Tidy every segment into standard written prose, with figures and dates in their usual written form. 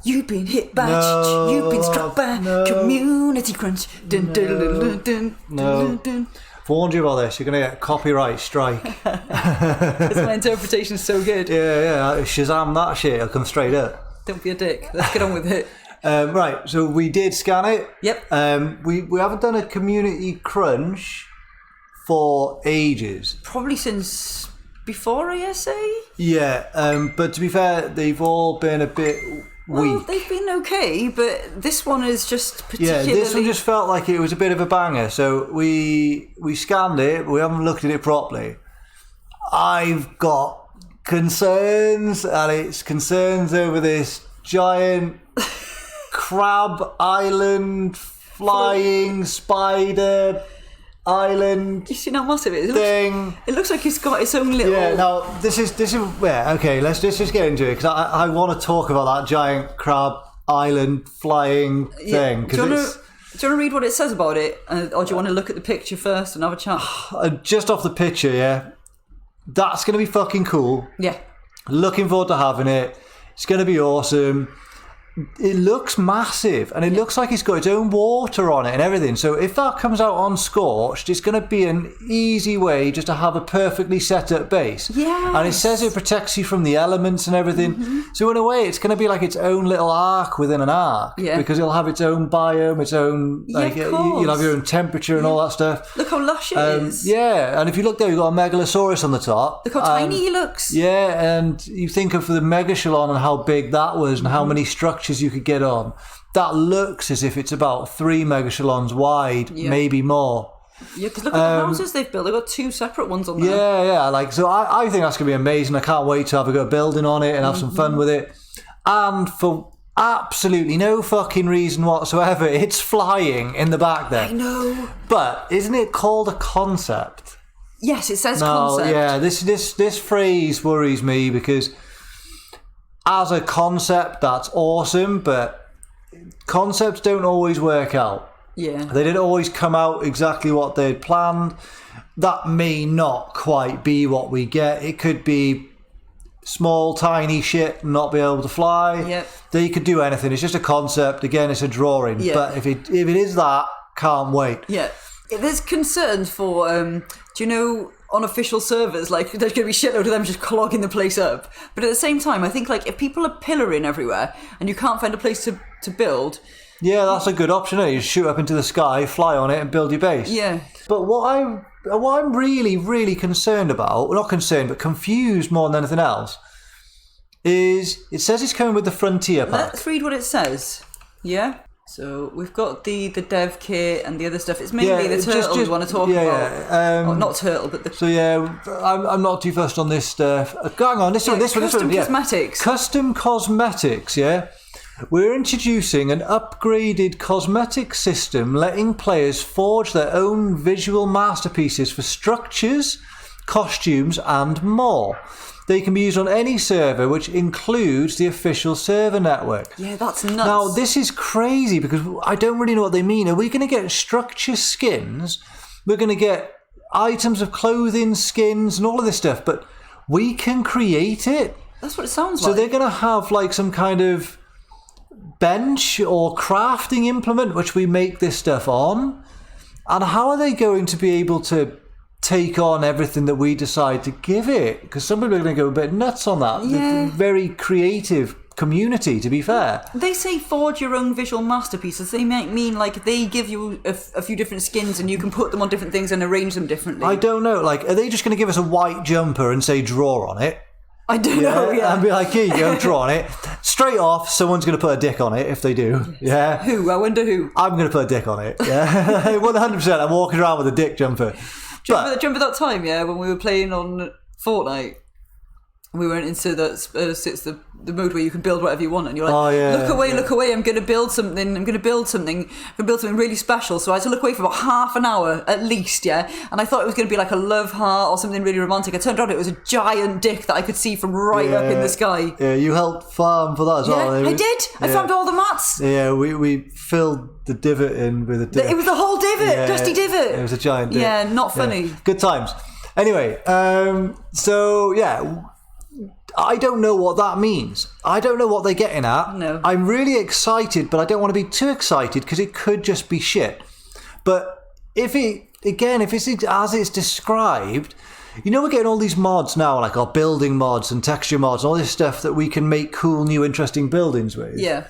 You've been hit by you've been struck by community crunch. Dun, dun, dun, dun, dun, dun, dun. Warned you about this. You're going to get copyright strike. Because my interpretation's so good. Yeah. Shazam that shit. It'll come straight up. Don't be a dick. Let's get on with it. Right. So we did scan it. Yep. We haven't done a community crunch for ages. Probably since before ASA? Yeah. But to be fair, they've all been a bit weak. Well, they've been okay, but this one is just particularly... Yeah, this one just felt like it was a bit of a banger. So we scanned it, but we haven't looked at it properly. I've got concerns, and it's concerns over this giant crab island flying spider island. You see how massive it is? Thing. It looks like it's got its own little... Yeah, now, this is yeah, okay, let's just get into it, because I want to talk about that giant crab island flying thing. Do you want to read what it says about it? Or do you want to look at the picture first and have a chat? Just off the picture, yeah. That's going to be fucking cool. Yeah. Looking forward to having it. It's going to be awesome. It looks massive, and it looks like it's got its own water on it and everything. So if that comes out unscorched, it's going to be an easy way just to have a perfectly set up base. Yeah. And it says it protects you from the elements and everything. Mm-hmm. So in a way, it's going to be like its own little ark within an ark. Yeah. Because it'll have its own biome, its own you'll have your own temperature and all that stuff. Look how lush it is. Yeah, and if you look there, you've got a Megalosaurus on the top. Look how tiny he looks. Yeah, and you think of the Megashalon and how big that was and how many structures you could get on. That looks as if it's about 3 Megashalons wide, maybe more. Yeah, because look at the houses they've built. They've got 2 separate ones on there. Yeah. So I think that's going to be amazing. I can't wait to have a go building on it and have some fun with it. And for absolutely no fucking reason whatsoever, it's flying in the back there. I know. But isn't it called a concept? Yes, it says concept. Yeah, this phrase worries me, because as a concept, that's awesome, but concepts don't always work out. Yeah. They didn't always come out exactly what they'd planned. That may not quite be what we get. It could be small, tiny shit and not be able to fly. Yep. They could do anything. It's just a concept. Again, it's a drawing. Yeah. But if it is that, can't wait. Yeah. There's concerns for, do you know... on official servers, like there's going to be shitload of them just clogging the place up. But at the same time, I think like if people are pillaring everywhere and you can't find a place to build, that's a good option. You shoot up into the sky, fly on it, and build your base. Yeah. But what I'm really, really concerned about, not concerned, but confused more than anything else, is it says it's coming with the Frontier pack. Let's read what it says. Yeah. So we've got the dev kit and the other stuff. It's mainly the turtle we want to talk about. Not turtle, but the... So I'm not too fussed on this stuff. Hang on, this one. Custom cosmetics. Custom cosmetics, yeah. We're introducing an upgraded cosmetic system letting players forge their own visual masterpieces for structures, costumes, and more. They can be used on any server, which includes the official server network. Yeah, that's nuts. Now, this is crazy because I don't really know what they mean. Are we going to get structure skins? We're going to get items of clothing, skins, and all of this stuff, but we can create it. That's what it sounds like. So they're going to have like some kind of bench or crafting implement which we make this stuff on. And how are they going to be able to take on everything that we decide to give it? Because some people are going to go a bit nuts on that. Yeah. Very creative community, to be fair. They say forge your own visual masterpieces. They might mean like they give you a few different skins and you can put them on different things and arrange them differently. I don't know. Like, are they just going to give us a white jumper and say draw on it? I don't know, And be like, here you go, draw on it. Straight off, someone's going to put a dick on it if they do. Yeah. Who? I wonder who. I'm going to put a dick on it. Yeah. 100%. I'm walking around with a dick jumper. Do you remember that time, when we were playing on Fortnite? We went into the mode where you can build whatever you want, and you're like, look away, I'm going to build something really special. So I had to look away for about half an hour at least, and I thought it was going to be like a love heart or something really romantic. It turned out it was a giant dick that I could see from right up in the sky. Yeah, you helped farm for that as well. Yeah, I did. I found all the mats. Yeah, we filled the divot in with a dick. It was the whole divot, dusty divot. It was a giant dick. Yeah, not funny. Yeah. Good times. Anyway, I don't know what that means. I don't know what they're getting at. No. I'm really excited, but I don't want to be too excited because it could just be shit. But if it's as it's described, we're getting all these mods now, like our building mods and texture mods, all this stuff that we can make cool, new, interesting buildings with. Yeah.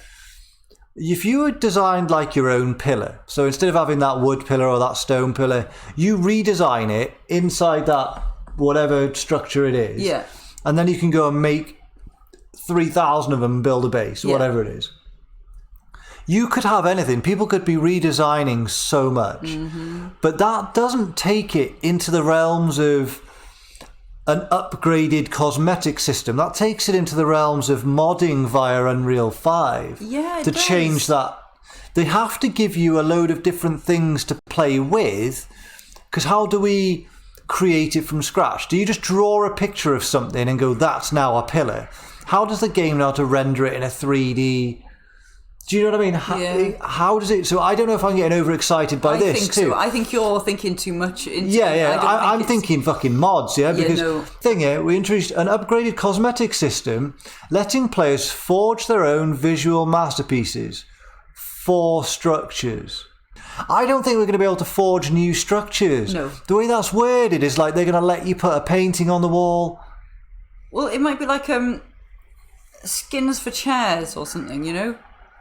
If you had designed like your own pillar, so instead of having that wood pillar or that stone pillar, you redesign it inside that whatever structure it is. Yeah. And then you can go and make 3,000 of them and build a base, whatever it is. You could have anything. People could be redesigning so much. Mm-hmm. But that doesn't take it into the realms of an upgraded cosmetic system. That takes it into the realms of modding via Unreal 5. Yeah, to change that. They have to give you a load of different things to play with, because how do we create it from scratch? Do you just draw a picture of something and go, that's now a pillar? How does the game know how to render it in a 3D? Do you know what I mean? How does it? So I don't know if I'm getting overexcited by this think too. So. I think you're thinking too much into I'm thinking fucking mods, because we introduced an upgraded cosmetic system, letting players forge their own visual masterpieces for structures. I don't think we're going to be able to forge new structures. No. The way that's worded is like they're going to let you put a painting on the wall. Well, it might be like skins for chairs or something,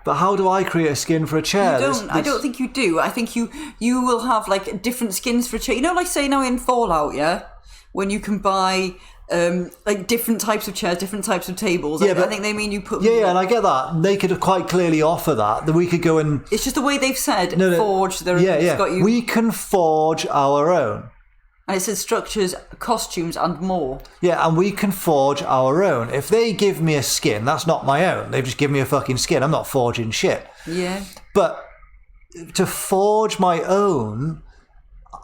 But how do I create a skin for a chair? I don't think you do. I think you will have like different skins for a chair. Like say now in Fallout, when you can buy like different types of chairs, different types of tables. I think they mean you put. Yeah, and I get that. They could quite clearly offer that we could go and. It's just the way they've said forge their own. Yeah. We can forge our own. And it says structures, costumes, and more. Yeah, and we can forge our own. If they give me a skin, that's not my own. They've just given me a fucking skin. I'm not forging shit. Yeah. But to forge my own,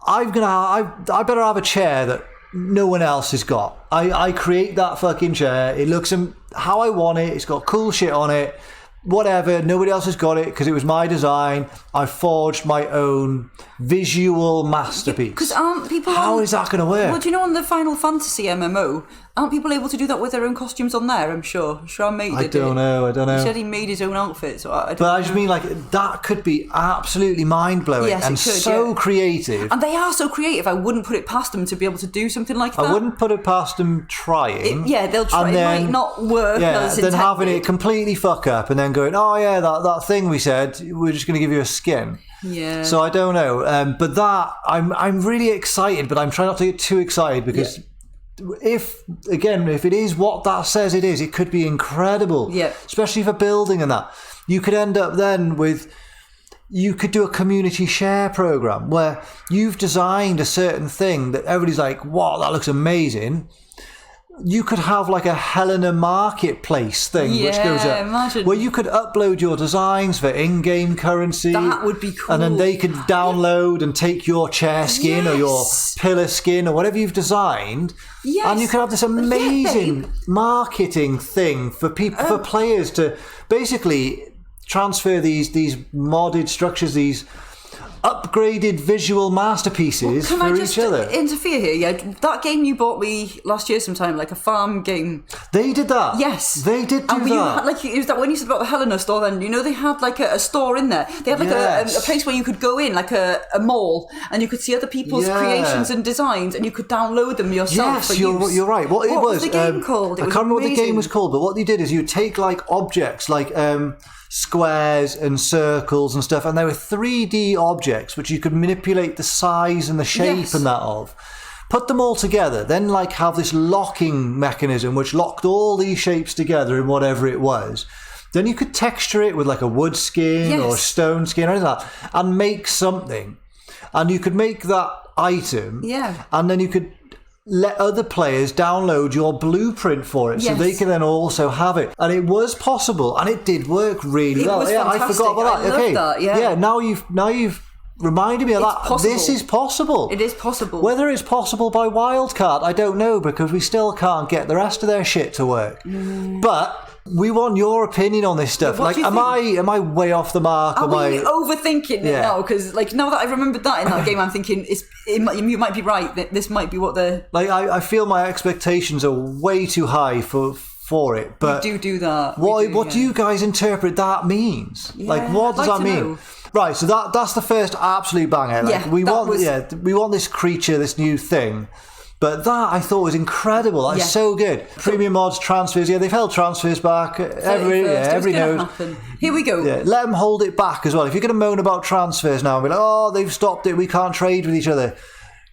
I better have a chair that no one else has got. I create that fucking chair. It looks how I want it. It's got cool shit on it. Whatever, nobody else has got it because it was my design. I forged my own visual masterpiece. Because aren't people... How is that going to work? Well, do you know on the Final Fantasy MMO, aren't people able to do that with their own costumes on there, I'm sure? Sean made it. I don't know. He said he made his own outfit, so I just mean like that could be absolutely mind-blowing and so creative. And they are so creative, I wouldn't put it past them to be able to do something like that. I wouldn't put it past them trying. They'll try. It might not work. Then having it completely fuck up and then going, oh yeah, that thing we said, we're just going to give you a skin. Yeah. So I don't know, but that I'm really excited, but I'm trying not to get too excited because if it is what that says it is, it could be incredible. Yeah. Especially for building and that. You could end up then you could do a community share program where you've designed a certain thing that everybody's like, wow, that looks amazing. You could have like a Helena Marketplace thing which goes up, imagine. where you could upload your designs for in-game currency. That would be cool. And then they could download and take your chair skin or your pillar skin or whatever you've designed. Yes. And you could have this amazing marketing thing for people, for players to basically transfer these modded structures, these upgraded visual masterpieces for each other. Can I just interfere here? Yeah, that game you bought me last year sometime, like a farm game. They did that. Yes, they did do that. You had, like, it was that when you said about the Helena store. Then they had like a store in there. They had like a place where you could go in, like a mall, and you could see other people's creations and designs, and you could download them yourself. Yes, you're right. What was the game called? I can't remember what the game was called, but what you did is you take like objects, like squares and circles and stuff, and there were 3D objects which you could manipulate the size and the shape and that of. Put them all together, then like have this locking mechanism which locked all these shapes together in whatever it was. Then you could texture it with like a wood skin or stone skin or anything like that, and make something. And you could make that item, and then you could let other players download your blueprint for it so they can then also have it. And it was possible, and it did work really well. Fantastic. I forgot about that. I love that, now you've reminded me of that. Possible. This is possible. It is possible. Whether it's possible by Wildcard, I don't know, because we still can't get the rest of their shit to work. But we want your opinion on this stuff. Like, am I way off the mark? Are we overthinking it now? Because like now that I've remembered that in that game, I'm thinking you might be right. That this might be what the I feel my expectations are way too high for for it. But do that. What do you guys interpret that means? Yeah, like, what does that mean? Know. Right, so that's the first absolute banger. Like, we want this creature, this new thing. But that I thought was incredible. That's so good. Premium mods, transfers. Yeah, they've held transfers back. Every node. Here we go. Yeah, let them hold it back as well. If you're going to moan about transfers now and be like, oh, they've stopped it, we can't trade with each other.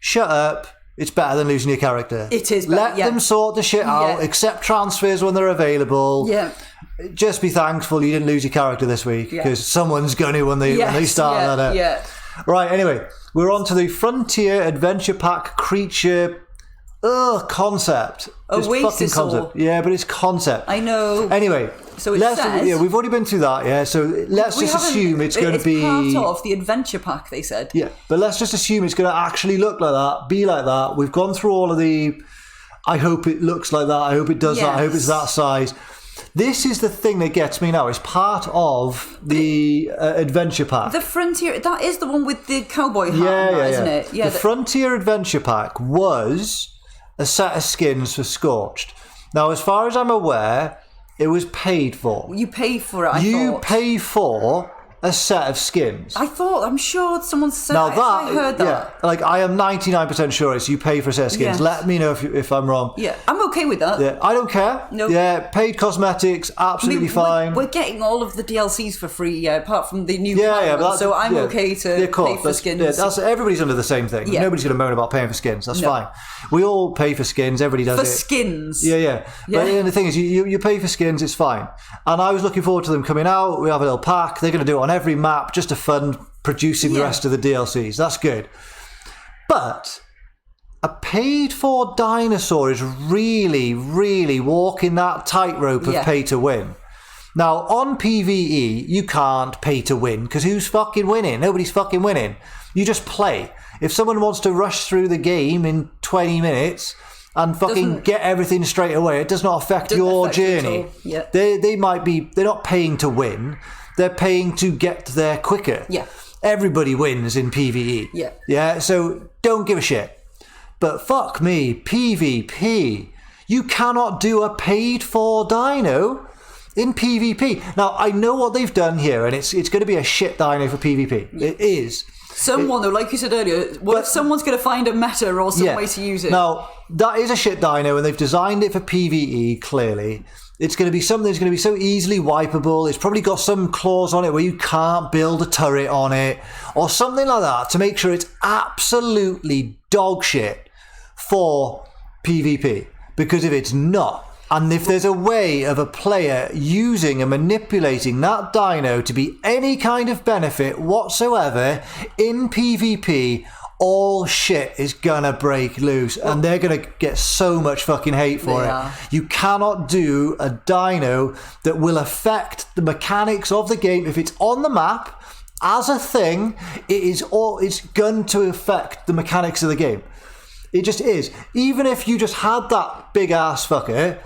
Shut up. It's better than losing your character. It is better, Let them sort the shit out. Accept transfers when they're available. Yeah. Just be thankful you didn't lose your character this week because someone's going to when they start that. Yeah. Right, anyway, we're on to the Frontier Adventure Pack creature concept. Oasisaur. Yeah, but it's concept. I know. Anyway, so it says... Yeah, we've already been through that, yeah, so let's just assume it's going to be... It's part of the adventure pack, they said. Yeah, but let's just assume it's going to actually look like that, be like that. We've gone through all of the... I hope it looks like that, I hope it does that, I hope it's that size. This is the thing that gets me now. It's part of the adventure pack. The Frontier, that is the one with the cowboy hat, isn't it? Yeah. The Frontier Adventure Pack was a set of skins for Scorched. Now, as far as I'm aware, it was paid for. You pay for it, I thought. You pay for a set of skins. I'm sure someone said now that. I heard that. Yeah, like I am 99% sure it's you pay for a set of skins. Yes. Let me know if I'm wrong. Yeah, I'm okay with that. Yeah, I don't care. No. Yeah, paid cosmetics, absolutely fine. We're getting all of the DLCs for free, apart from the new ones, so I'm okay to pay for skins. Yeah, everybody's under the same thing. Yeah. Nobody's going to moan about paying for skins. That's fine. We all pay for skins. Everybody does for skins. Yeah. But the thing is, you pay for skins, it's fine. And I was looking forward to them coming out. We have a little pack. They're going to do it on every map just to fund producing the rest of the DLCs. That's good. But a paid-for dinosaur is really, really walking that tightrope of pay to win. Now, on PvE, you can't pay to win because who's fucking winning? Nobody's fucking winning. You just play. If someone wants to rush through the game in 20 minutes and fucking get everything straight away, it does not affect your journey. They're not paying to win. They're paying to get there quicker. Yeah. Everybody wins in PvE. Yeah. Yeah, so don't give a shit. But fuck me, PvP. You cannot do a paid-for dino in PvP. Now, I know what they've done here, and it's going to be a shit dino for PvP. Yeah. It is. Someone, though, like you said earlier, if someone's going to find a meta or some way to use it? Now, that is a shit dino, and they've designed it for PvE, clearly. It's going to be something that's going to be so easily wipeable. It's probably got some clause on it where you can't build a turret on it or something like that to make sure it's absolutely dog shit for PvP. Because if it's not, and if there's a way of a player using and manipulating that dino to be any kind of benefit whatsoever in PvP, all shit is gonna break loose and they're gonna get so much fucking hate for it. You cannot do a dino that will affect the mechanics of the game. If it's on the map as a thing, it's going to affect the mechanics of the game. It just is. Even if you just had that big ass fucker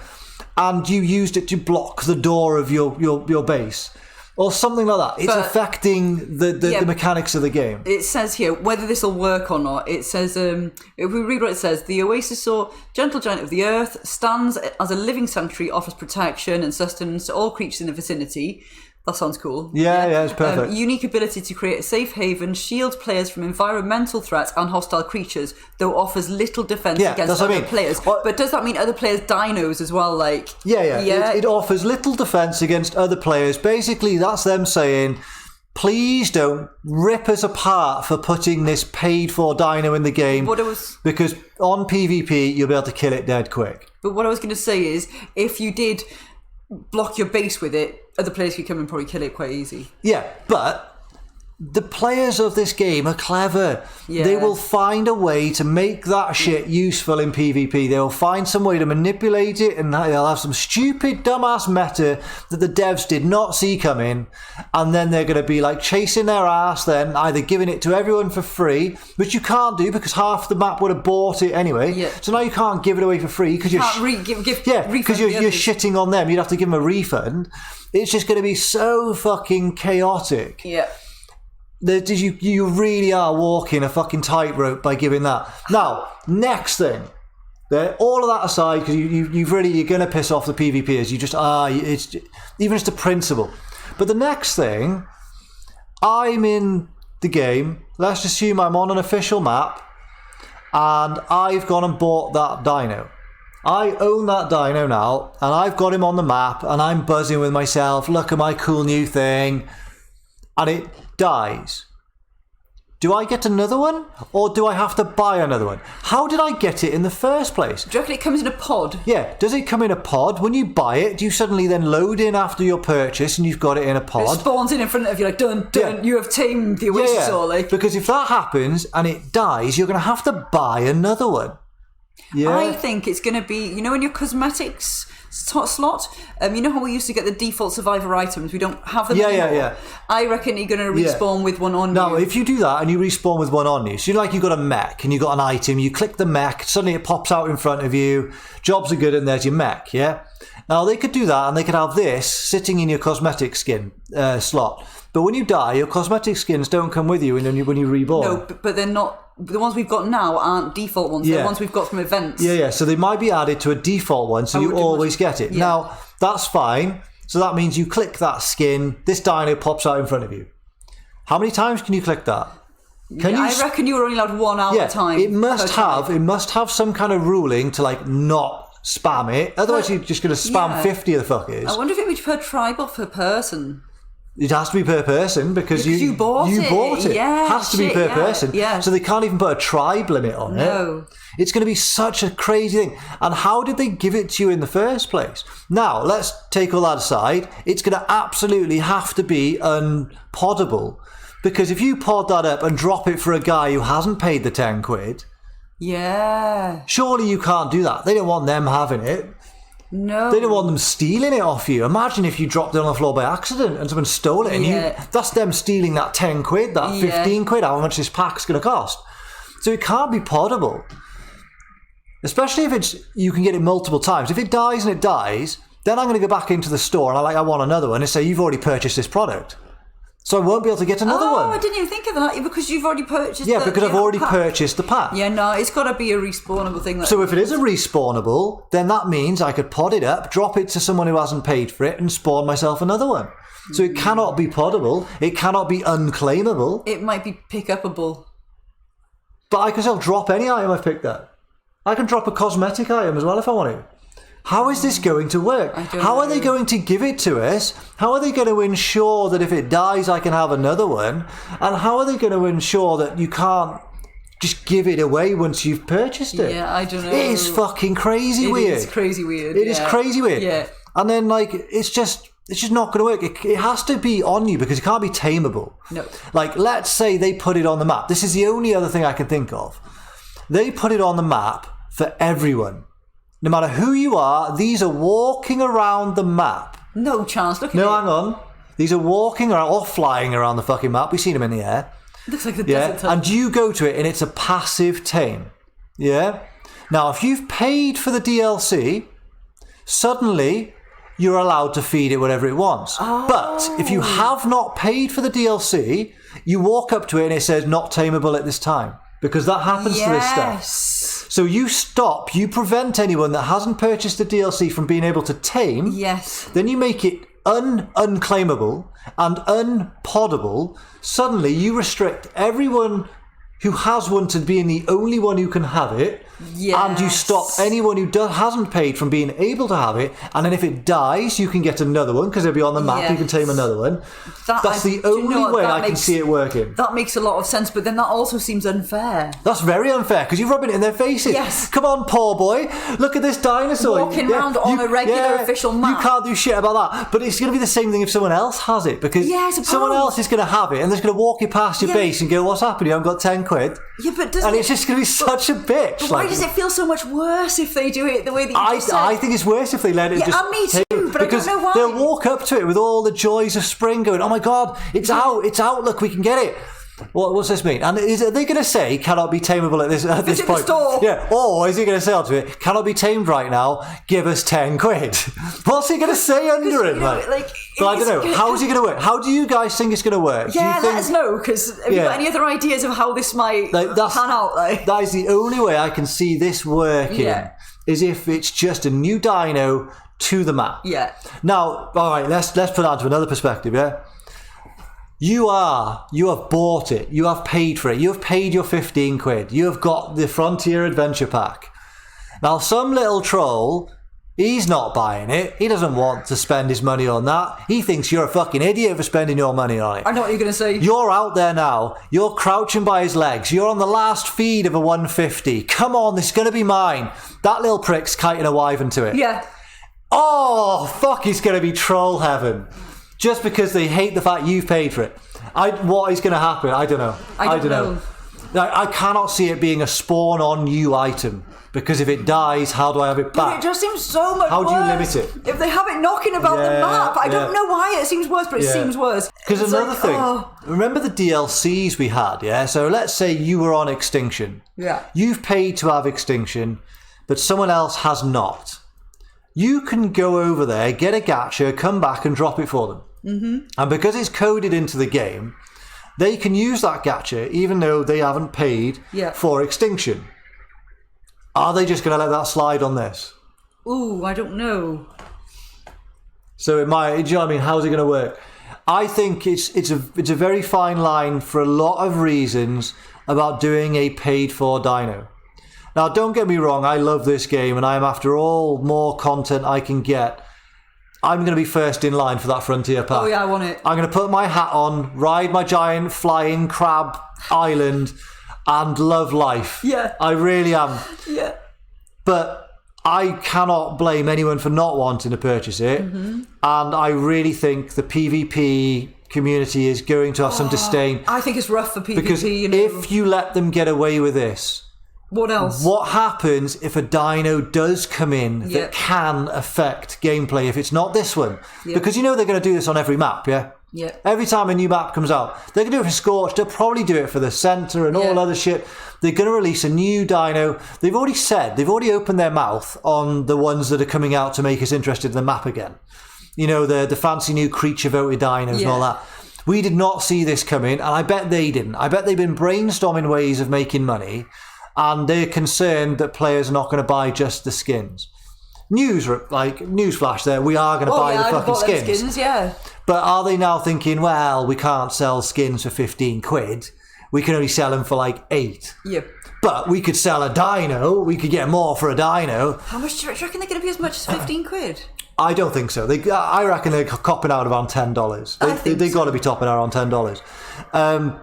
and you used it to block the door of your base or something like that. It's affecting the mechanics of the game. It says here, whether this will work or not, it says, if we read what it says, the Oasisaur, gentle giant of the earth, stands as a living sanctuary, offers protection and sustenance to all creatures in the vicinity. That sounds cool. Yeah, it's perfect. Unique ability to create a safe haven, shield players from environmental threats and hostile creatures, though offers little defense against other players. But does that mean other players' dinos as well? Like, It offers little defense against other players. Basically, that's them saying, please don't rip us apart for putting this paid-for dino in the game. Because on PvP, you'll be able to kill it dead quick. But what I was going to say is, if you did block your base with it, other players could come and probably kill it quite easy. Yeah, but the players of this game are clever. Yeah. They will find a way to make that shit useful in PvP. They will find some way to manipulate it, and they'll have some stupid, dumbass meta that the devs did not see coming, and then they're going to be like chasing their ass then, either giving it to everyone for free, which you can't do because half the map would have bought it anyway. Yeah. So now you can't give it away for free because you're shitting on them. You'd have to give them a refund. It's just going to be so fucking chaotic. Yeah. You really are walking a fucking tightrope by giving that. Now, next thing. All of that aside, because you're going to piss off the PvPers. You just it's even just a principle. But the next thing, I'm in the game. Let's assume I'm on an official map, and I've gone and bought that dino. I own that dino now, and I've got him on the map, and I'm buzzing with myself. Look at my cool new thing, and it dies. Do I get another one, or do I have to buy another one? How did I get it in the first place? Do you reckon it comes in a pod? Yeah, does it come in a pod? When you buy it, do you suddenly then load in after your purchase and you've got it in a pod? It spawns in front of you, like, dun, dun, you have tamed the Oasisaur, like. Because if that happens and it dies, you're going to have to buy another one. Yeah. I think it's going to be, you know, in your cosmetics slot, you know how we used to get the default survivor items? We don't have them anymore. Yeah. I reckon you're going to respawn with one on you. Now, if you do that and you respawn with one on you, so you've got a mech and you've got an item, you click the mech, suddenly it pops out in front of you, jobs are good, and there's your mech, yeah? Now, they could do that and they could have this sitting in your cosmetic skin slot. But when you die, your cosmetic skins don't come with you when you reborn. No, but they're not. The ones we've got now aren't default ones. They're ones we've got from events. Yeah. So they might be added to a default one, so you always get it. Yeah. Now, that's fine. So that means you click that skin, this dino pops out in front of you. How many times can you click that? I reckon you were only allowed one at a time. It must have some kind of ruling to like not spam it. Otherwise, you're just going to spam 50 of the fuckers. I wonder if it would be per tribe or per person. It has to be per person because you bought it. Yeah, it has to be per person. Yeah. So they can't even put a tribe limit on it. No. It's going to be such a crazy thing. And how did they give it to you in the first place? Now, let's take all that aside. It's going to absolutely have to be unpoddable. Because if you pod that up and drop it for a guy who hasn't paid the 10 quid... Yeah. Surely you can't do that. They don't want them having it. No. They don't want them stealing it off you. Imagine if you dropped it on the floor by accident and someone stole it. And that's them stealing that 10 quid, that 15 quid, how much this pack's going to cost. So it can't be poddable. Especially if you can get it multiple times. If it dies and it dies, then I'm going to go back into the store and I want another one and say, you've already purchased this product. So I won't be able to get another one. Oh, I didn't even think of that because you've already purchased because I've already purchased the pack. Yeah, no, it's got to be a respawnable thing. So if it is a respawnable, then that means I could pod it up, drop it to someone who hasn't paid for it, and spawn myself another one. So it cannot be poddable. It cannot be unclaimable. It might be pick-upable. But I can still drop any item I've picked up. I can drop a cosmetic item as well if I want to. How is this going to work? How are they going to give it to us? How are they going to ensure that if it dies, I can have another one? And how are they going to ensure that you can't just give it away once you've purchased it? Yeah, I don't know. It is fucking crazy weird. It is crazy weird. It is crazy weird. Yeah. And then, it's just not going to work. It has to be on you because it can't be tameable. No. Like, let's say they put it on the map. This is the only other thing I can think of. They put it on the map for everyone. No matter who you are, these are walking around the map. No chance. Look at it. No, hang on. These are walking around or flying around the fucking map. We've seen them in the air. Looks like the desert type. And you go to it and it's a passive tame. Yeah? Now, if you've paid for the DLC, suddenly you're allowed to feed it whatever it wants. Oh. But if you have not paid for the DLC, you walk up to it and it says not tameable at this time. Because that happens to this stuff. So you prevent anyone that hasn't purchased the DLC from being able to tame. Yes. Then you make it unclaimable and unpoddable. Suddenly you restrict everyone who has one to being the only one who can have it. Yes. And you stop anyone who hasn't paid from being able to have it. And then if it dies, you can get another one because it'll be on the map. You can tame another one. That's the only way I can see it working. That makes a lot of sense, but then that also seems unfair. That's very unfair because you're rubbing it in their faces. Yes. Come on, poor boy. Look at this dinosaur. Walking around on a regular official map. You can't do shit about that. But it's going to be the same thing if someone else has it because someone else is going to have it and they're just going to walk you past your base and go, what's happened? You haven't got 10 quid. Yeah, but it's just going to be such a bitch. But why does it feel so much worse if they do it the way that you just said? I think it's worse if they let it just... Yeah, me too, but I don't know why. They'll walk up to it with all the joys of spring going, oh my God, it's out, look, we can get it. What's this mean? And are they going to say cannot be tameable at this point? The store. Yeah. Or is he going to say to it, cannot be tamed right now, give us 10 quid? What's he going to say under it? But I don't know. How is he going to work? How do you guys think it's going to work? Yeah, let us know, because have you got any other ideas of how this might pan out? That is the only way I can see this working. Yeah. as if it's just a new dino to the map. Yeah. Now, all right, let's put that into another perspective, yeah? You have bought it. You have paid for it. You have paid your 15 quid. You have got the Frontier Adventure Pack. Now, some little troll, he's not buying it. He doesn't want to spend his money on that. He thinks you're a fucking idiot for spending your money on it. I know what you're going to say. You're out there now. You're crouching by his legs. You're on the last feed of a 150. Come on, this is going to be mine. That little prick's kiting a wyvern to it. Yeah. Oh, fuck, it's going to be troll heaven. Just because they hate the fact you've paid for it. What is going to happen? I don't know. I don't know. I cannot see it being a spawn on you item. Because if it dies, how do I have it back? It just seems so much How worse. do you limit it? If they have it knocking about the map, I don't know why it seems worse, but it seems worse. Because another thing, remember the DLCs we had, yeah? So let's say you were on Extinction. Yeah. You've paid to have Extinction, but someone else has not. You can go over there, get a gacha, come back and drop it for them. Mm-hmm. And because it's coded into the game, they can use that gacha even though they haven't paid for Extinction. Are they just going to let that slide on this? Ooh, I don't know. So it might, do you know what I mean? How's it going to work? I think it's a very fine line for a lot of reasons about doing a paid for dino. Now, don't get me wrong, I love this game and I am after all more content I can get. I'm going to be first in line for that Frontier Pack. Oh yeah, I want it. I'm going to put my hat on, ride my giant flying crab island and love life. Yeah. I really am. Yeah. But I cannot blame anyone for not wanting to purchase it. Mm-hmm. And I really think the PvP community is going to have some disdain. I think it's rough for PvP. Because if you let them get away with this, what else? What happens if a dino does come in that can affect gameplay if it's not this one? Because you know they're going to do this on every map, yeah? Yeah. Every time a new map comes out, they're going to do it for Scorch. They'll probably do it for the Centre and all other shit. They're going to release a new dino. They've already opened their mouth on the ones that are coming out to make us interested in the map again. You know, the fancy new creature voted dinos and all that. We did not see this coming, and I bet they didn't. I bet they've been brainstorming ways of making money, and they're concerned that players are not going to buy just the skins. Newsflash there, we are going to buy the fucking skins. But are they now thinking, well, we can't sell skins for 15 quid. We can only sell them for like 8. Yep. But we could sell a dino. We could get more for a dino. How much do you reckon they're going to be as much as 15 quid? I don't think so. I reckon they're copping out around $10. They've got to be topping out around $10.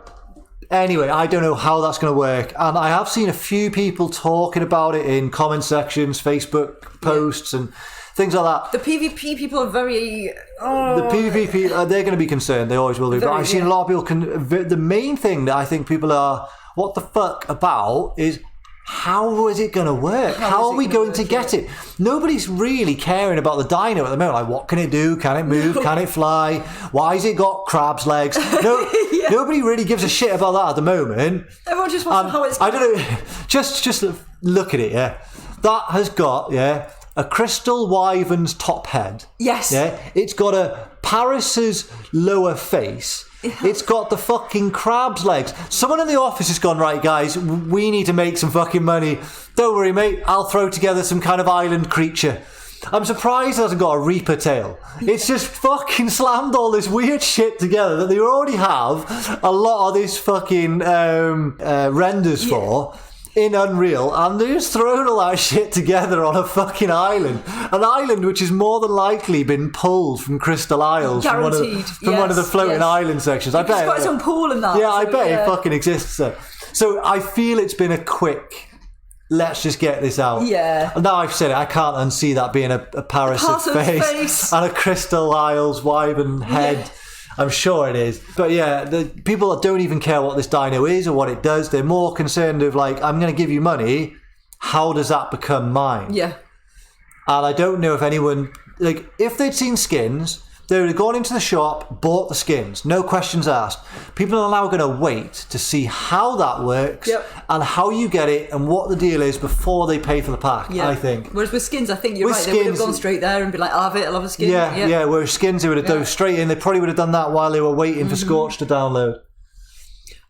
Anyway, I don't know how that's going to work. And I have seen a few people talking about it in comment sections, Facebook posts and things like that. The PvP people are very... The PvP people, they're going to be concerned. They always will be. But I've seen a lot of people... The main thing that I think people are... What the fuck about is... How is it going to work? How are we going to get it? Nobody's really caring about the dino at the moment. Like, what can it do? Can it move? Can it fly? Why has it got crab's legs? No, nobody really gives a shit about that at the moment. Everyone just wants to know how it's... I don't know. Just look at it, yeah. That has got, a crystal wyvern's top head. Yes. Yeah. It's got a Paris's lower face. It's got the fucking crab's legs. Someone in the office has gone, right, guys, we need to make some fucking money. Don't worry, mate. I'll throw together some kind of island creature. I'm surprised it hasn't got a reaper tail. It's just fucking slammed all this weird shit together that they already have a lot of this fucking renders for in Unreal, and they're just throwing all that shit together on a fucking island. An island which has more than likely been pulled from Crystal Isles. Guaranteed. From one of the floating island sections. I bet it's got its own pool in that. Yeah, I bet it fucking exists. So I feel it's been a quick... Let's just get this out. Yeah. And now I've said it, I can't unsee that being a Paris face and a Crystal Isles wyvern head. Yeah. I'm sure it is. But yeah, the people that don't even care what this dino is or what it does, they're more concerned of like, I'm going to give you money. How does that become mine? Yeah. And I don't know if anyone, like, if they'd seen skins, they would have gone into the shop, bought the skins, no questions asked. People are now going to wait to see how that works and how you get it and what the deal is before they pay for the pack, I think. Whereas with skins, I think you're right, they would have gone straight there and be like, I'll have a skin. Yeah, whereas skins, they would have dove straight in. They probably would have done that while they were waiting for Scorch to download.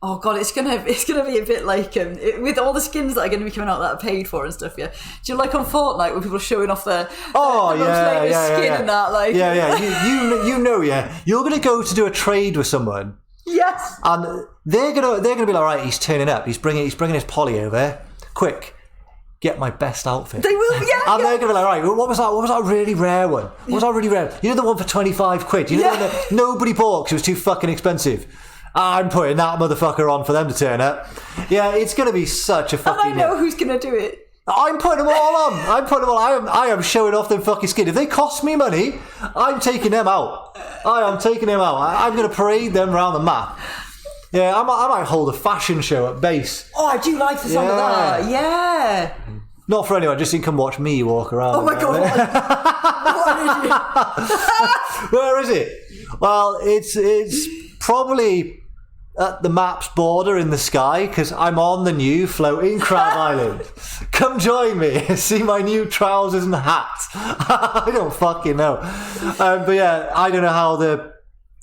Oh god, it's gonna be a bit like with all the skins that are gonna be coming out that are paid for and stuff. Yeah, do you like on Fortnite when people are showing off their most latest skin and that? Like, you know, you're gonna go to do a trade with someone. Yes, and they're gonna be like, right, he's turning up. He's bringing his poly over. Quick, get my best outfit. They will, and they're gonna be like, right, what was that really rare one? What was that really rare? You know the one for 25 quid. You know the one that nobody bought because it was too fucking expensive. I'm putting that motherfucker on for them to turn up. Yeah, it's going to be such a fucking... And I know who's going to do it. I'm putting them all on. I am showing off them fucking skin. If they cost me money, I'm taking them out. I'm going to parade them around the map. Yeah, I might hold a fashion show at base. Oh, I do like the sound of that. Yeah. Not for anyone, just so you can watch me walk around. Oh my god, what is it? Where is it? Well, it's probably at the map's border in the sky, because I'm on the new floating crab island. Come join me, see my new trousers and hat. I don't fucking know. But yeah, I don't know how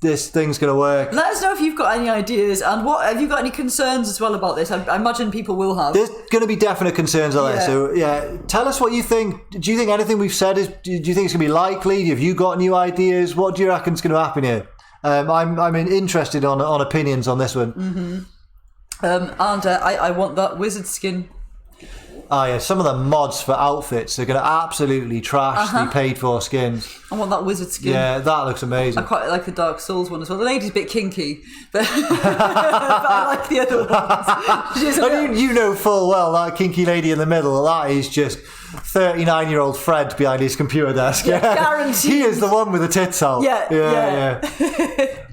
this thing's going to work. Let us know if you've got any ideas, and what have you got any concerns as well about this? I imagine people will have. There's going to be definite concerns on this. So yeah, tell us what you think. Do you think anything we've said do you think it's going to be likely? Have you got new ideas? What do you reckon is going to happen here? I'm interested on opinions on this one. Mm-hmm. And I want that wizard skin. Oh yeah, some of the mods for outfits are going to absolutely trash the paid for skins. I want that wizard skin. Yeah, that looks amazing. I quite like the Dark Souls one as well. The lady's a bit kinky, but, but I like the other ones. And you know full well that kinky lady in the middle, that is just 39-year-old Fred behind his computer desk. Yeah, guaranteed. He is the one with the tits out. Yeah.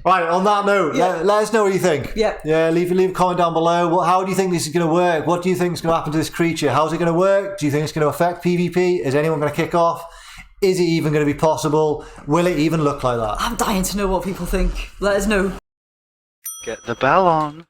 Right, on that note, let us know what you think. Yeah, leave a comment down below. How do you think this is going to work? What do you think is going to happen to this creature? How's it going to work? Do you think it's going to affect PvP? Is anyone going to kick off? Is it even going to be possible? Will it even look like that? I'm dying to know what people think. Let us know. Get the bell on.